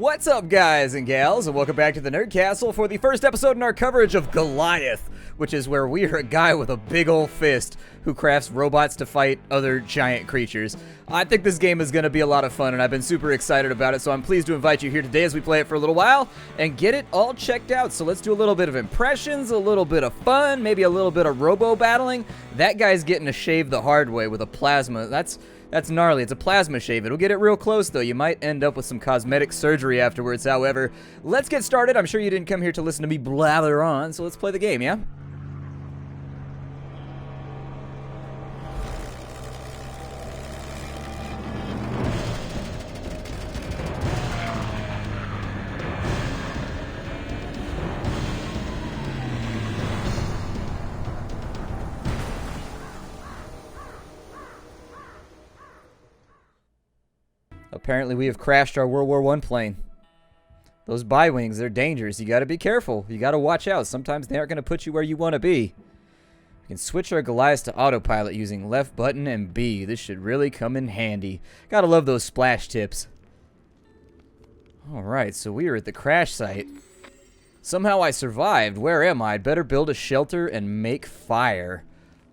What's up, guys and gals, and welcome back to the Nerd Castle for the first episode in our coverage of Goliath, which is where we are a guy with a big old fist who crafts robots to fight other giant creatures. I think this game is going to be a lot of fun, and I've been super excited about it, so I'm pleased to invite you here today as we play it for a little while and get it all checked out. So let's do a little bit of impressions, a little bit of fun, maybe a little bit of robo battling. That guy's getting a shave the hard way with a plasma. That's gnarly. It's a plasma shave. It'll get it real close, though. You might end up with some cosmetic surgery afterwards. However, let's get started. I'm sure you didn't come here to listen to me blather on, so let's play the game, yeah? Apparently, we have crashed our World War I plane. Those bi-wings, they're dangerous. You gotta be careful. You gotta watch out. Sometimes they aren't gonna put you where you wanna be. We can switch our Goliath to autopilot using left button and B. This should really come in handy. Gotta love those splash tips. Alright, so we are at the crash site. Somehow I survived. Where am I? I'd better build a shelter and make fire.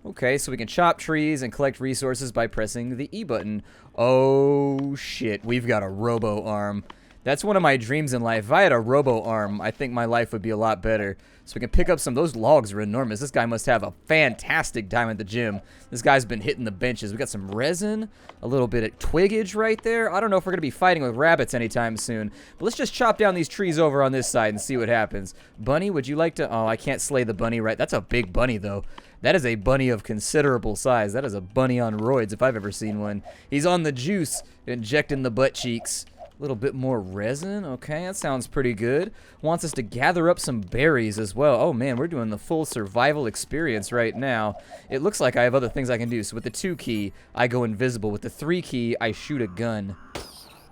Okay, so we can chop trees and collect resources by pressing the E button. Oh, shit. We've got a robo-arm. That's one of my dreams in life. If I had a robo-arm, I think my life would be a lot better. So we can pick up some. Those logs are enormous. This guy must have a fantastic time at the gym. This guy's been hitting the benches. We got some resin, a little bit of twiggage right there. I don't know if we're going to be fighting with rabbits anytime soon. But let's just chop down these trees over on this side and see what happens. Bunny, would you like to... Oh, I can't slay the bunny right... That's a big bunny, though. That is a bunny of considerable size. That is a bunny on roids, if I've ever seen one. He's on the juice, injecting the butt cheeks. A little bit more resin. Okay, that sounds pretty good. Wants us to gather up some berries as well. Oh, man, we're doing the full survival experience right now. It looks like I have other things I can do. So with the 2 key, I go invisible. With the 3 key, I shoot a gun.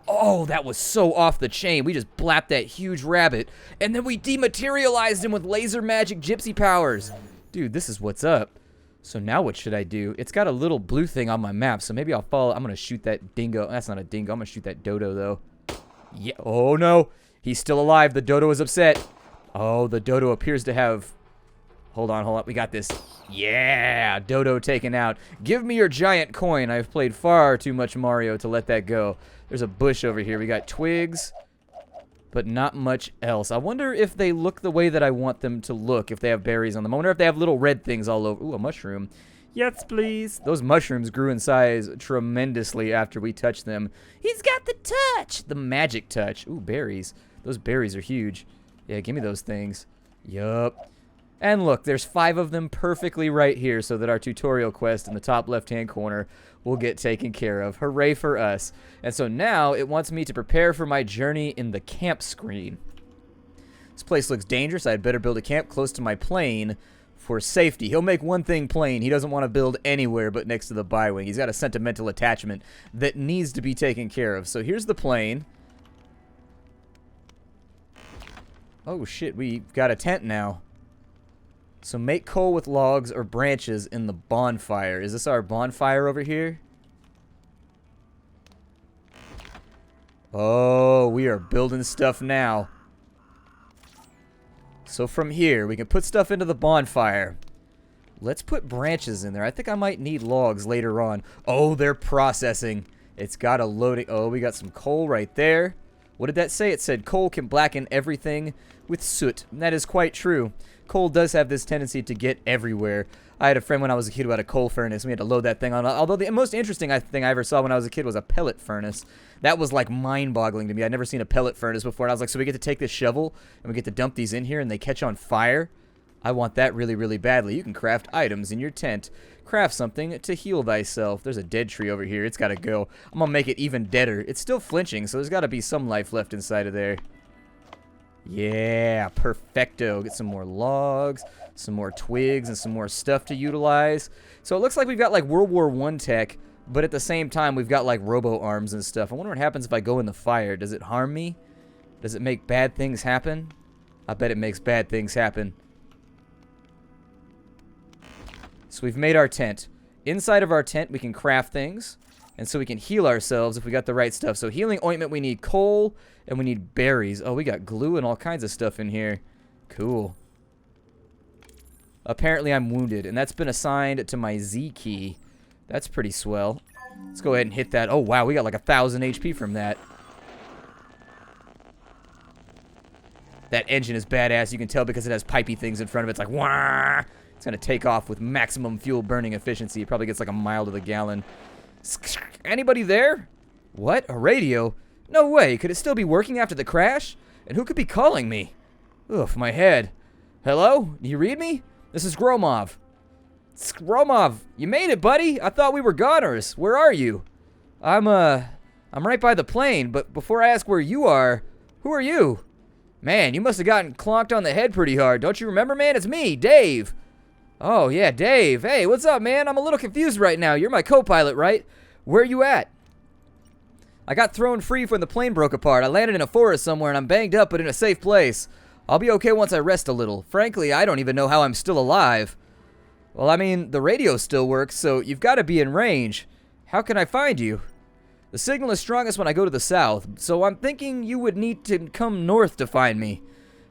Oh, that was so off the chain. We just blapped that huge rabbit, and then we dematerialized him with laser magic gypsy powers. Dude, this is what's up. So now what should I do? It's got a little blue thing on my map, so maybe I'll follow. I'm going to shoot that dingo. That's not a dingo. I'm going to shoot that dodo, though. Yeah. Oh, no. He's still alive. The dodo is upset. Oh, the dodo appears to have... Hold on. We got this. Yeah, dodo taken out. Give me your giant coin. I've played far too much Mario to let that go. There's a bush over here. We got twigs, but not much else. I wonder if they look the way that I want them to look, if they have berries on them. I wonder if they have little red things all over. Ooh, a mushroom. Yes, please. Those mushrooms grew in size tremendously after we touched them. He's got the touch. The magic touch. Ooh, berries. Those berries are huge. Yeah, give me those things. Yup. And look, there's 5 of them perfectly right here so that our tutorial quest in the top left-hand corner will get taken care of. Hooray for us. And so now it wants me to prepare for my journey in the camp screen. This place looks dangerous. I'd better build a camp close to my plane for safety. He'll make one thing plain. He doesn't want to build anywhere but next to the bi-wing. He's got a sentimental attachment that needs to be taken care of. So here's the plane. Oh shit, we've got a tent now. So make coal with logs or branches in the bonfire. Is this our bonfire over here? Oh, we are building stuff now. So from here, we can put stuff into the bonfire. Let's put branches in there. I think I might need logs later on. Oh, they're processing. It's got a loading. Oh, we got some coal right there. What did that say? It said coal can blacken everything with soot. And that is quite true. Coal does have this tendency to get everywhere. I had a friend when I was a kid who had a coal furnace. We had to load that thing on. Although the most interesting thing I ever saw when I was a kid was a pellet furnace. That was like mind-boggling to me. I'd never seen a pellet furnace before. And I was like, so we get to take this shovel and we get to dump these in here and they catch on fire? I want that really, really badly. You can craft items in your tent. Craft something to heal thyself. There's a dead tree over here. It's got to go. I'm going to make it even deader. It's still flinching, so there's got to be some life left inside of there. Yeah, perfecto. Get some more logs, some more twigs, and some more stuff to utilize. So it looks like we've got like World War I tech, but at the same time we've got like robo arms and stuff. I wonder what happens if I go in the fire. Does it harm me? Does it make bad things happen? I bet it makes bad things happen. So we've made our tent. Inside of our tent we can craft things. And so we can heal ourselves if we got the right stuff. So healing ointment, we need coal, and we need berries. Oh, we got glue and all kinds of stuff in here. Cool. Apparently I'm wounded, and that's been assigned to my Z key. That's pretty swell. Let's go ahead and hit that. Oh, wow, we got like 1,000 HP from that. That engine is badass. You can tell because it has pipey things in front of it. It's like, wah! It's going to take off with maximum fuel burning efficiency. It probably gets like a mile to the gallon. Anybody there? What? A radio? No way. Could it still be working after the crash? And who could be calling me? Oof, my head. Hello? Do you read me? This is Gromov. Gromov, you made it, buddy. I thought we were goners. Where are you? I'm right by the plane, but before I ask where you are, who are you? Man, you must have gotten clonked on the head pretty hard. Don't you remember, man? It's me, Dave. Oh, yeah, Dave. Hey, what's up, man? I'm a little confused right now. You're my co-pilot, right? Where are you at? I got thrown free when the plane broke apart. I landed in a forest somewhere, and I'm banged up, but in a safe place. I'll be okay once I rest a little. Frankly, I don't even know how I'm still alive. Well, I mean, the radio still works, so you've got to be in range. How can I find you? The signal is strongest when I go to the south, so I'm thinking you would need to come north to find me.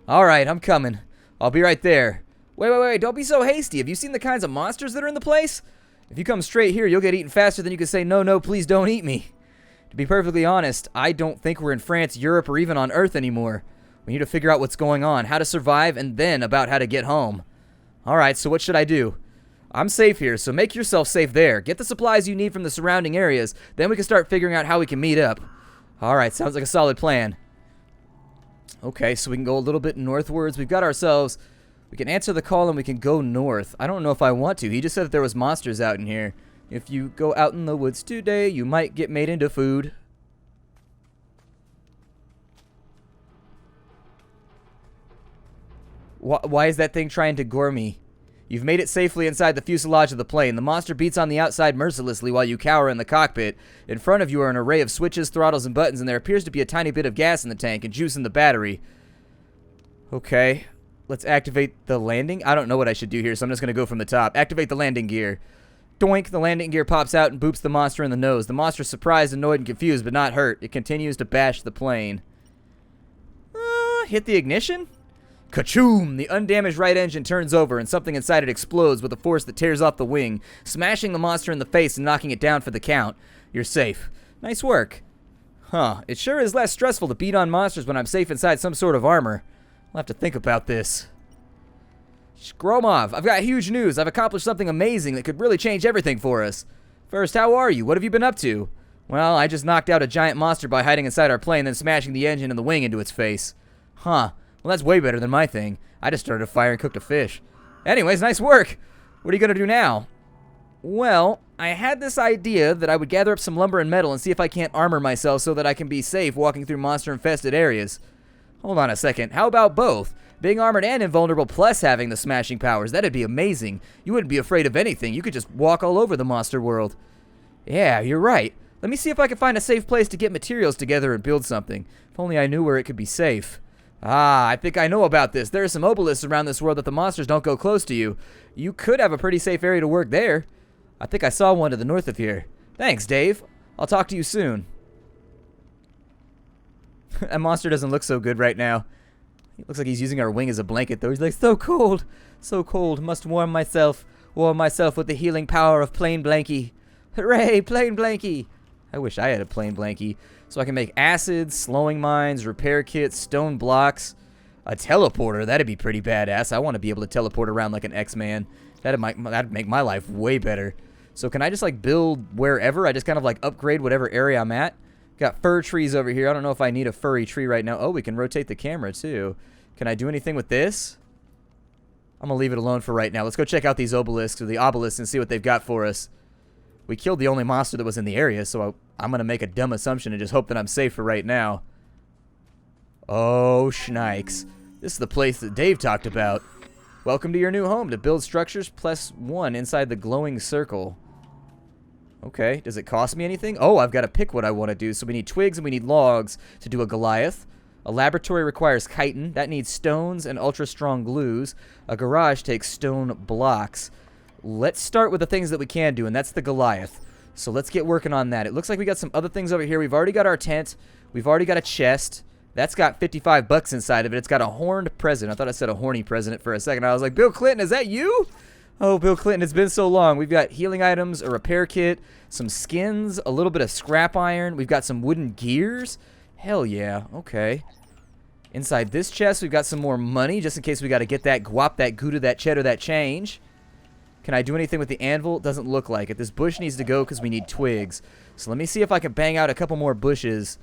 All right, I'm coming. I'll be right there. Wait, don't be so hasty. Have you seen the kinds of monsters that are in the place? If you come straight here, you'll get eaten faster than you can say, no, please don't eat me. To be perfectly honest, I don't think we're in France, Europe, or even on Earth anymore. We need to figure out what's going on, how to survive, and then about how to get home. All right, so what should I do? I'm safe here, so make yourself safe there. Get the supplies you need from the surrounding areas, then we can start figuring out how we can meet up. All right, sounds like a solid plan. Okay, so we can go a little bit northwards. We've got ourselves... We can answer the call and we can go north. I don't know if I want to. He just said that there was monsters out in here. If you go out in the woods today, you might get made into food. Why is that thing trying to gore me? You've made it safely inside the fuselage of the plane. The monster beats on the outside mercilessly while you cower in the cockpit. In front of you are an array of switches, throttles, and buttons, and there appears to be a tiny bit of gas in the tank and juice in the battery. Okay. Let's activate the landing. I don't know what I should do here, so I'm just going to go from the top. Activate the landing gear. Doink, the landing gear pops out and boops the monster in the nose. The monster's surprised, annoyed, and confused, but not hurt. It continues to bash the plane. Hit the ignition? Ka-choom! The undamaged right engine turns over, and something inside it explodes with a force that tears off the wing, smashing the monster in the face and knocking it down for the count. You're safe. Nice work. Huh. It sure is less stressful to beat on monsters when I'm safe inside some sort of armor. I'll have to think about this. Gromov, I've got huge news. I've accomplished something amazing that could really change everything for us. First, how are you? What have you been up to? Well, I just knocked out a giant monster by hiding inside our plane, then smashing the engine and the wing into its face. Huh. Well, that's way better than my thing. I just started a fire and cooked a fish. Anyways, nice work. What are you going to do now? Well, I had this idea that I would gather up some lumber and metal and see if I can't armor myself so that I can be safe walking through monster-infested areas. Hold on a second. How about both? Being armored and invulnerable plus having the smashing powers. That'd be amazing. You wouldn't be afraid of anything. You could just walk all over the monster world. Yeah, you're right. Let me see if I can find a safe place to get materials together and build something. If only I knew where it could be safe. Ah, I think I know about this. There are some obelisks around this world that the monsters don't go close to you. You could have a pretty safe area to work there. I think I saw one to the north of here. Thanks, Dave. I'll talk to you soon. That monster doesn't look so good right now. It looks like he's using our wing as a blanket, though. He's like, so cold. So cold. Must warm myself. Warm myself with the healing power of plain blankie. Hooray, plain blankie. I wish I had a plain blankie. So I can make acids, slowing mines, repair kits, stone blocks. A teleporter. That'd be pretty badass. I want to be able to teleport around like an X-Man. That'd make my life way better. So can I just like build wherever? I just kind of like upgrade whatever area I'm at. Got fir trees over here. I don't know if I need a furry tree right now. Oh, we can rotate the camera too. Can I do anything with this? I'm going to leave it alone for right now. Let's go check out these obelisks or the obelisks and see what they've got for us. We killed the only monster that was in the area, so I'm going to make a dumb assumption and just hope that I'm safe for right now. Oh, shnikes. This is the place that Dave talked about. Welcome to your new home. To build structures +1 inside the glowing circle. Okay, does it cost me anything? Oh, I've got to pick what I want to do. So we need twigs and we need logs to do a Goliath. A laboratory requires chitin. That needs stones and ultra-strong glues. A garage takes stone blocks. Let's start with the things that we can do, and that's the Goliath. So let's get working on that. It looks like we got some other things over here. We've already got our tent. We've already got a chest. That's got 55 bucks inside of it. It's got a horned president. I thought I said a horny president for a second. I was like, Bill Clinton, is that you? Oh, Bill Clinton, it's been so long. We've got healing items, a repair kit, some skins, a little bit of scrap iron. We've got some wooden gears. Hell yeah. Okay. Inside this chest, we've got some more money, just in case we got to get that guap, that gouda, that cheddar, that change. Can I do anything with the anvil? Doesn't look like it. This bush needs to go because we need twigs. So let me see if I can bang out a couple more bushes.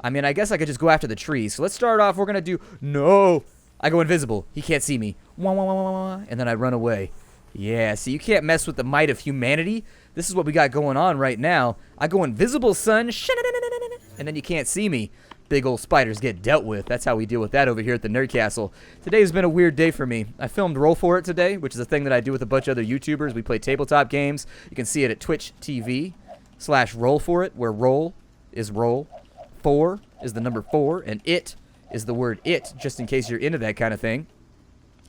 I mean, I guess I could just go after the trees. So let's start off. We're going to do... No! I go invisible. He can't see me. Wah, wah, wah, wah, wah, and then I run away. Yeah, see, you can't mess with the might of humanity. This is what we got going on right now. I go invisible, son. And then you can't see me. Big old spiders get dealt with. That's how we deal with that over here at the Nerd Castle. Today's been a weird day for me. I filmed Roll For It today, which is a thing that I do with a bunch of other YouTubers. We play tabletop games. You can see it at Twitch TV/Roll For It, where roll is roll, 4 is the number 4, and it is the word it, just in case you're into that kind of thing.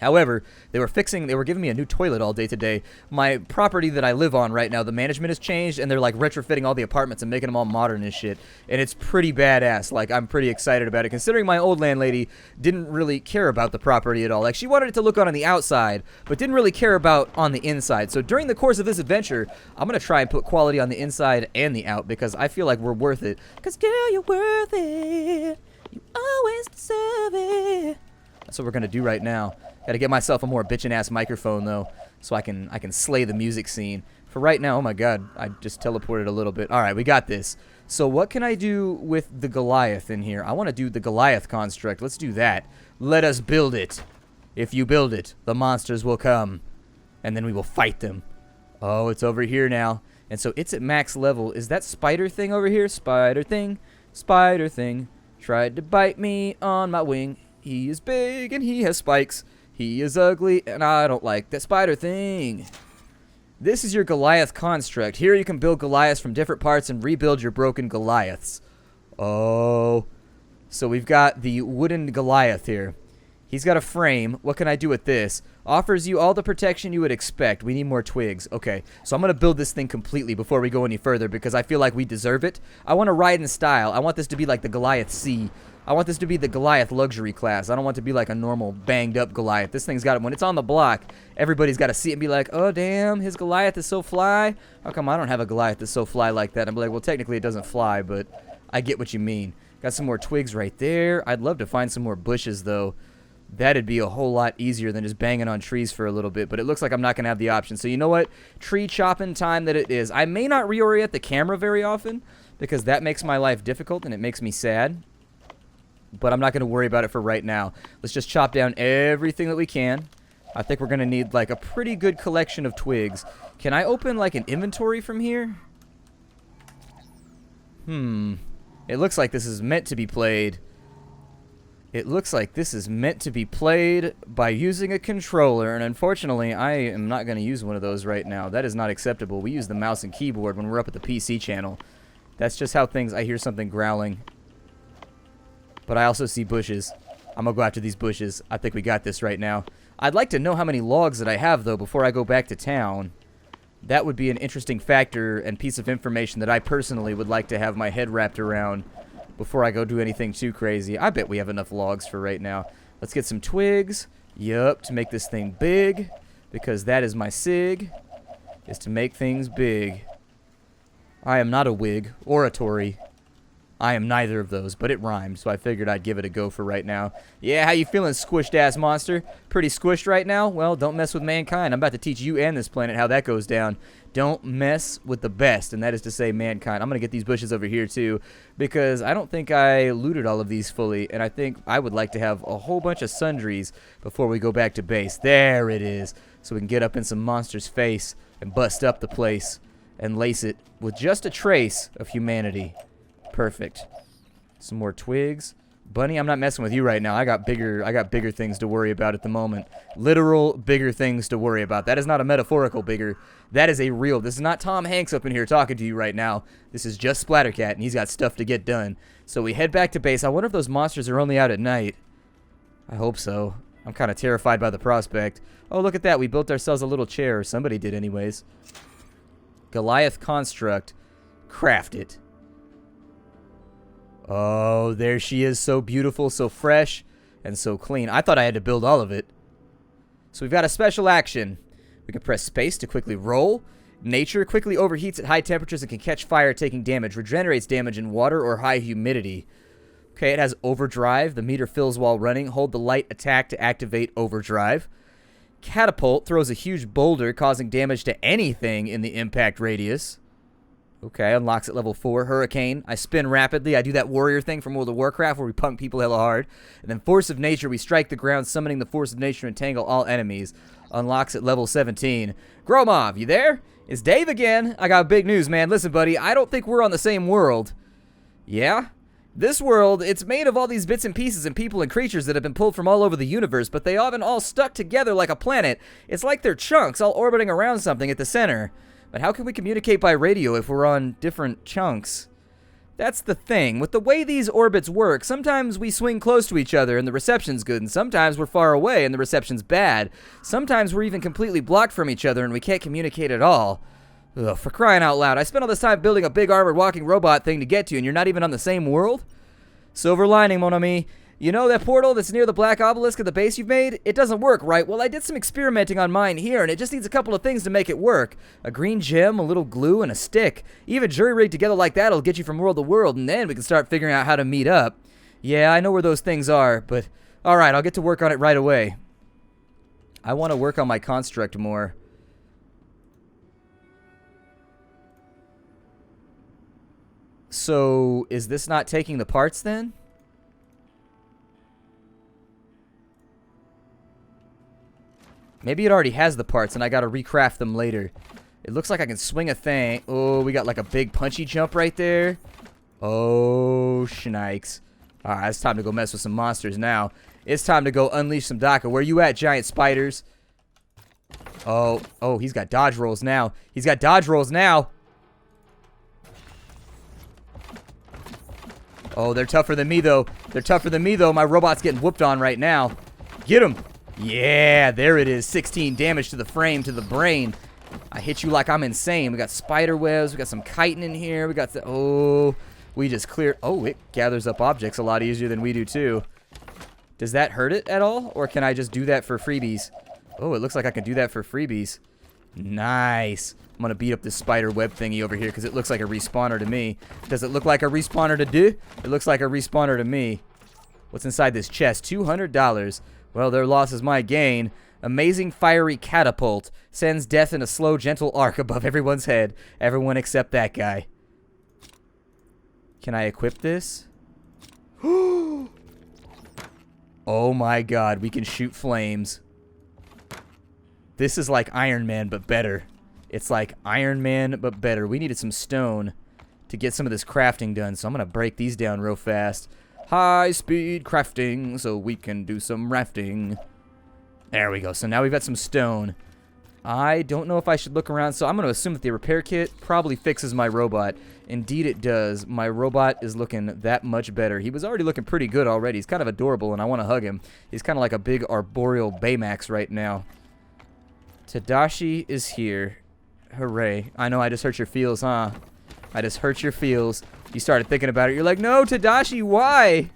However, they were giving me a new toilet all day today. My property that I live on right now, the management has changed, and they're like retrofitting all the apartments and making them all modern and shit. And it's pretty badass. Like, I'm pretty excited about it, considering my old landlady didn't really care about the property at all. Like, she wanted it to look on the outside, but didn't really care about on the inside. So during the course of this adventure, I'm going to try and put quality on the inside and the out, because I feel like we're worth it. Because, girl, you're worth it. You always deserve it. That's what we're going to do right now. Got to get myself a more bitchin'-ass microphone, though, so I can slay the music scene. For right now, oh my god, I just teleported a little bit. Alright, we got this. So what can I do with the Goliath in here? I want to do the Goliath construct. Let's do that. Let us build it. If you build it, the monsters will come, and then we will fight them. Oh, it's over here now. And so it's at max level. Is that spider thing over here? Spider thing. Spider thing. Tried to bite me on my wing. He is big and he has spikes. He is ugly, and I don't like that spider thing. This is your Goliath construct. Here you can build Goliaths from different parts and rebuild your broken Goliaths. Oh. So we've got the wooden Goliath here. He's got a frame. What can I do with this? Offers you all the protection you would expect. We need more twigs. Okay, so I'm going to build this thing completely before we go any further because I feel like we deserve it. I want to ride in style. I want this to be like the Goliath C. I want this to be the Goliath luxury class. I don't want it to be like a normal banged up Goliath. This thing's got it. When it's on the block, everybody's got to see it and be like, oh, damn, his Goliath is so fly. How come I don't have a Goliath that's so fly like that? I'm like, well, technically it doesn't fly, but I get what you mean. Got some more twigs right there. I'd love to find some more bushes, though. That'd be a whole lot easier than just banging on trees for a little bit, but it looks like I'm not going to have the option. So you know what? Tree chopping time that it is. I may not reorient the camera very often because that makes my life difficult and it makes me sad. But I'm not going to worry about it for right now. Let's just chop down everything that we can. I think we're going to need, like, a pretty good collection of twigs. Can I open, like, an inventory from here? It looks like this is meant to be played. It looks like this is meant to be played by using a controller. And unfortunately, I am not going to use one of those right now. That is not acceptable. We use the mouse and keyboard when we're up at the PC channel. That's just how things... I hear something growling. But I also see bushes. I'm going to go after these bushes. I think we got this right now. I'd like to know how many logs that I have, though, before I go back to town. That would be an interesting factor and piece of information that I personally would like to have my head wrapped around before I go do anything too crazy. I bet we have enough logs for right now. Let's get some twigs. Yup, to make this thing big. Because that is my sig. Is to make things big. I am not a wig or a Tory. I am neither of those, but it rhymed, so I figured I'd give it a go for right now. Yeah, how you feeling, squished-ass monster? Pretty squished right now? Well, don't mess with mankind. I'm about to teach you and this planet how that goes down. Don't mess with the best, and that is to say mankind. I'm going to get these bushes over here, too, because I don't think I looted all of these fully, and I think I would like to have a whole bunch of sundries before we go back to base. There it is, so we can get up in some monster's face and bust up the place and lace it with just a trace of humanity. Perfect. Some more twigs. Bunny, I'm not messing with you right now. I got bigger things to worry about at the moment. Literal bigger things to worry about. That is not a metaphorical bigger. That is a real. This is not Tom Hanks up in here talking to you right now. This is just Splattercat, and he's got stuff to get done. So we head back to base. I wonder if those monsters are only out at night. I hope so. I'm kind of terrified by the prospect. Oh, look at that. We built ourselves a little chair. Or somebody did anyways. Goliath construct. craft it. Oh, there she is, so beautiful, so fresh, and so clean. I thought I had to build all of it. So we've got a special action. We can press space to quickly roll. Nature quickly overheats at high temperatures and can catch fire, taking damage. Regenerates damage in water or high humidity. Okay, it has overdrive. The meter fills while running. Hold the light attack to activate overdrive. Catapult throws a huge boulder, causing damage to anything in the impact radius. Okay, unlocks at level 4. Hurricane. I spin rapidly. I do that warrior thing from World of Warcraft where we punk people hella hard. And then Force of Nature. We strike the ground, summoning the Force of Nature to entangle all enemies. Unlocks at level 17. Gromov, you there? It's Dave again. I got big news, man. Listen, buddy, I don't think we're on the same world. Yeah? This world, it's made of all these bits and pieces and people and creatures that have been pulled from all over the universe, but they haven't all stuck together like a planet. It's like they're chunks all orbiting around something at the center. But how can we communicate by radio if we're on different chunks? That's the thing. With the way these orbits work, sometimes we swing close to each other and the reception's good, and sometimes we're far away and the reception's bad. Sometimes we're even completely blocked from each other and we can't communicate at all. Ugh, for crying out loud, I spent all this time building a big armored walking robot thing to get to you, and you're not even on the same world? Silver lining, mon ami. You know that portal that's near the black obelisk at the base you've made? It doesn't work, right? Well, I did some experimenting on mine here, and it just needs a couple of things to make it work. A green gem, a little glue, and a stick. Even jury-rigged together like that will get you from world to world, and then we can start figuring out how to meet up. Yeah, I know where those things are, but alright, I'll get to work on it right away. I want to work on my construct more. So, is this not taking the parts then? Maybe it already has the parts and I gotta recraft them later. It looks like I can swing a thing. Oh, we got like a big punchy jump right there. Oh, shnikes. Alright, it's time to go mess with some monsters now. It's time to go unleash some Daka. Where you at, giant spiders? Oh, he's got dodge rolls now. He's got dodge rolls now. Oh, they're tougher than me, though. They're tougher than me, though. My robot's getting whooped on right now. Get him. Yeah, there it is. 16 damage to the frame, to the brain. I hit you like I'm insane. We got spider webs. We got some chitin in here. We got the... Oh, we just cleared... Oh, it gathers up objects a lot easier than we do, too. Does that hurt it at all? Or can I just do that for freebies? Oh, it looks like I can do that for freebies. Nice. I'm going to beat up this spider web thingy over here because it looks like a respawner to me. Does it look like a respawner to do? It looks like a respawner to me. What's inside this chest? $200. Well, their loss is my gain. Amazing fiery catapult. Sends death in a slow, gentle arc above everyone's head. Everyone except that guy. Can I equip this? Oh my god, we can shoot flames. This is like Iron Man, but better. It's like Iron Man, but better. We needed some stone to get some of this crafting done, so I'm going to break these down real fast. High-speed crafting, so we can do some rafting. There we go. So now we've got some stone. I don't know if I should look around, so I'm going to assume that the repair kit probably fixes my robot. Indeed it does. My robot is looking that much better. He was already looking pretty good already. He's kind of adorable, and I want to hug him. He's kind of like a big Arboreal Baymax right now. Tadashi is here. Hooray. I know I just hurt your feels, huh? I just hurt your feels. You started thinking about it. You're like, no, Tadashi, why?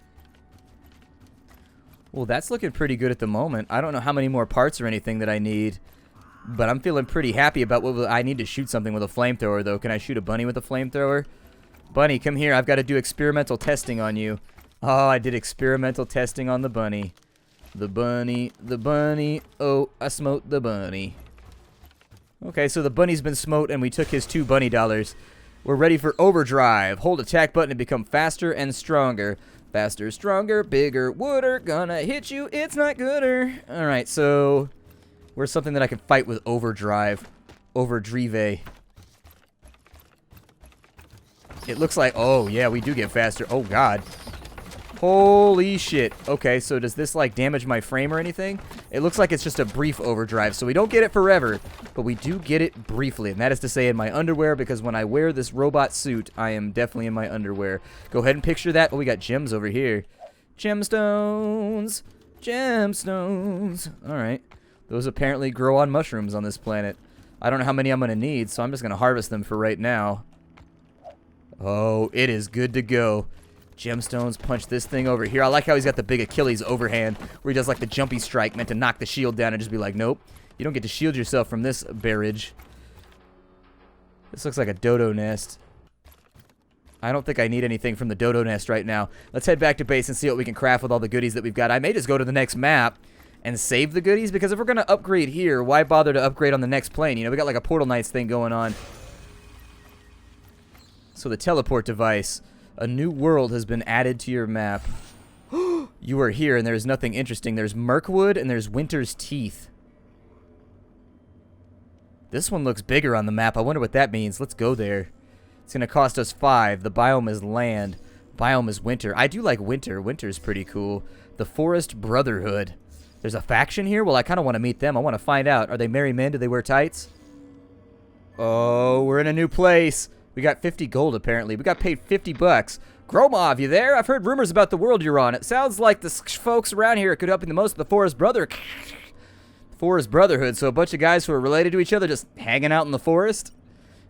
Well, that's looking pretty good at the moment. I don't know how many more parts or anything that I need. But I'm feeling pretty happy about what I need to shoot something with a flamethrower, though. Can I shoot a bunny with a flamethrower? Bunny, come here. I've got to do experimental testing on you. Oh, I did experimental testing on the bunny. The bunny, the bunny. Oh, I smote the bunny. Okay, so the bunny's been smote, and we took his $2 bunny dollars. We're ready for overdrive. Hold attack button to become faster and stronger. Faster, stronger, bigger, wooder. Gonna hit you, it's not gooder. Alright, so... where's something that I can fight with overdrive? Overdrive. It looks like... oh, yeah, we do get faster. Oh, God. Holy shit. Okay, so does this, like, damage my frame or anything? It looks like it's just a brief overdrive, so we don't get it forever, but we do get it briefly, and that is to say in my underwear, because when I wear this robot suit, I am definitely in my underwear. Go ahead and picture that. Oh, we got gems over here. Gemstones. Gemstones. Alright. Those apparently grow on mushrooms on this planet. I don't know how many I'm going to need, so I'm just going to harvest them for right now. Oh, it is good to go. Gemstones, punch this thing over here. I like how he's got the big Achilles overhand, where he does like the jumpy strike meant to knock the shield down and just be like, nope, you don't get to shield yourself from this barrage. This looks like a dodo nest. I don't think I need anything from the dodo nest right now. Let's head back to base and see what we can craft with all the goodies that we've got. I may just go to the next map and save the goodies, because if we're going to upgrade here, why bother to upgrade on the next plane? You know, we got like a Portal Knights thing going on. So the teleport device. A new world has been added to your map. You are here, and there's nothing interesting. There's Mirkwood, and there's Winter's Teeth. This one looks bigger on the map. I wonder what that means. Let's go there. It's going to cost us 5. The biome is land. Biome is winter. I do like winter. Winter's pretty cool. The Forest Brotherhood. There's a faction here? Well, I kind of want to meet them. I want to find out. Are they merry men? Do they wear tights? Oh, we're in a new place. We got 50 gold, apparently. We got paid 50 bucks. Gromov, you there? I've heard rumors about the world you're on. It sounds like the folks around here could help you the most with the Forest Brotherhood. So a bunch of guys who are related to each other just hanging out in the forest?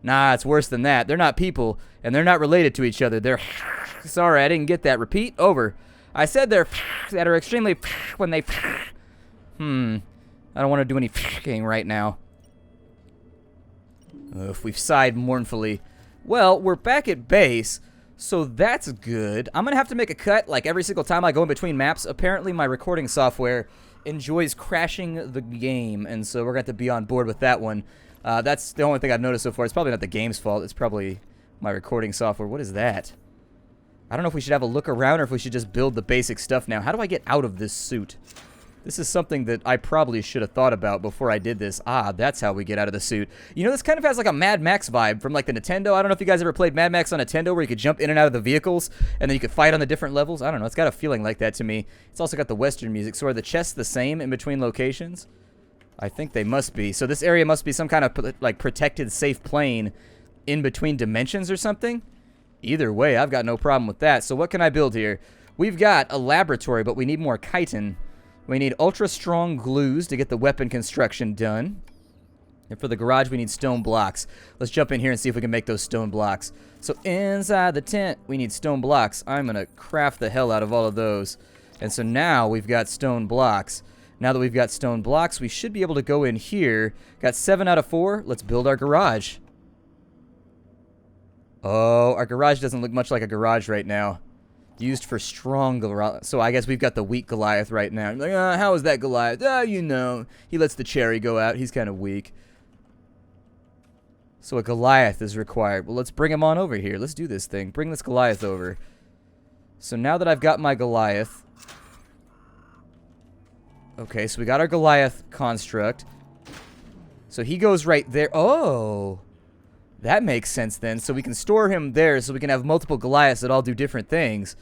Nah, it's worse than that. They're not people, and they're not related to each other. They're... Sorry, I didn't get that. Repeat. Over. I said they're that are extremely when they... I don't want to do any right now. If we've sighed mournfully. Well, we're back at base, so that's good. I'm going to have to make a cut like every single time I go in between maps. Apparently, my recording software enjoys crashing the game, and so we're going to have to be on board with that one. That's the only thing I've noticed so far. It's probably not the game's fault. It's probably my recording software. What is that? I don't know if we should have a look around or if we should just build the basic stuff now. How do I get out of this suit? This is something that I probably should have thought about before I did this. Ah, that's how we get out of the suit. You know, this kind of has like a Mad Max vibe from like the Nintendo. I don't know if you guys ever played Mad Max on Nintendo where you could jump in and out of the vehicles and then you could fight on the different levels. I don't know. It's got a feeling like that to me. It's also got the Western music. So are the chests the same in between locations? I think they must be. So this area must be some kind of like protected safe plane in between dimensions or something. Either way, I've got no problem with that. So what can I build here? We've got a laboratory, but we need more chitin. We need ultra-strong glues to get the weapon construction done. And for the garage, we need stone blocks. Let's jump in here and see if we can make those stone blocks. So inside the tent, we need stone blocks. I'm going to craft the hell out of all of those. And so now we've got stone blocks. Now that we've got stone blocks, we should be able to go in here. Got 7 out of 4. Let's build our garage. Oh, our garage doesn't look much like a garage right now. Used for strong Goliath. So I guess we've got the weak Goliath right now. Like, how is that Goliath? You know. He lets the cherry go out. He's kind of weak. So a Goliath is required. Well, let's bring him on over here. Let's do this thing. Bring this Goliath over. So now that I've got my Goliath. Okay, so we got our Goliath construct. So he goes right there. Oh. That makes sense then. So we can store him there so we can have multiple Goliaths that all do different things.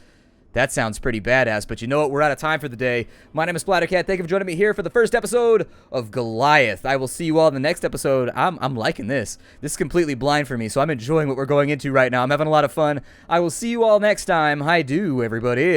That sounds pretty badass, but you know what? We're out of time for the day. My name is Splattercat. Thank you for joining me here for the first episode of Goliath. I will see you all in the next episode. I'm liking this. This is completely blind for me, so I'm enjoying what we're going into right now. I'm having a lot of fun. I will see you all next time. Hi do, everybody.